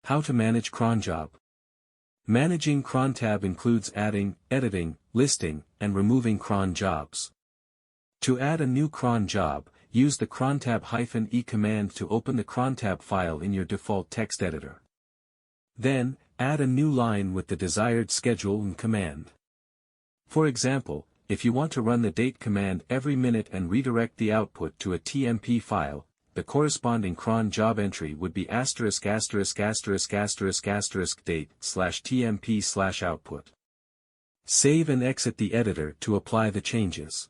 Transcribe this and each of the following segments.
How to manage cron job. Managing cron tab includes adding, editing, listing, and removing cron jobs. To add a new cron job, use the crontab-e command to open the crontab file in your default text editor. Then, add a new line with the desired schedule and command. For example, if you want to run the date command every minute and redirect the output to a TMP file, the corresponding cron job entry would be ********** date/tmp/output. Save and exit the editor to apply the changes.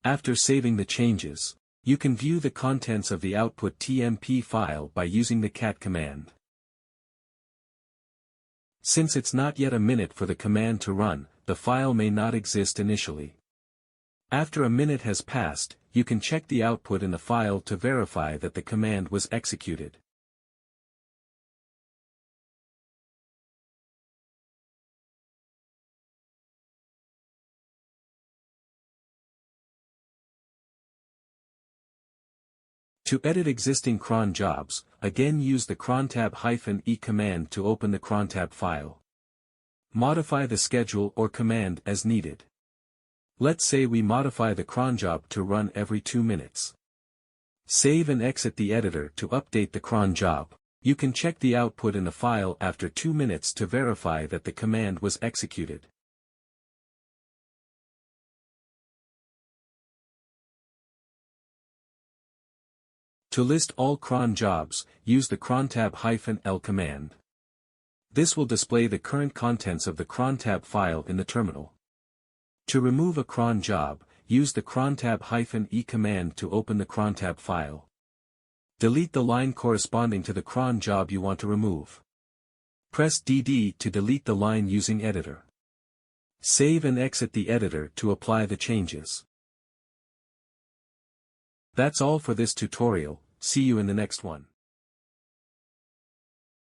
After saving the changes, you can view the contents of the output TMP file by using the cat command. Since it's not yet a minute for the command to run, the file may not exist initially. After a minute has passed, you can check the output in the file to verify that the command was executed. To edit existing cron jobs, again use the crontab-e command to open the crontab file. Modify the schedule or command as needed. Let's say we modify the cron job to run every 2 minutes. Save and exit the editor to update the cron job. You can check the output in the file after 2 minutes to verify that the command was executed. To list all cron jobs, use the crontab-l command. This will display the current contents of the crontab file in the terminal. To remove a cron job, use the crontab-e command to open the crontab file. Delete the line corresponding to the cron job you want to remove. Press DD to delete the line using editor. Save and exit the editor to apply the changes. That's all for this tutorial. See you in the next one.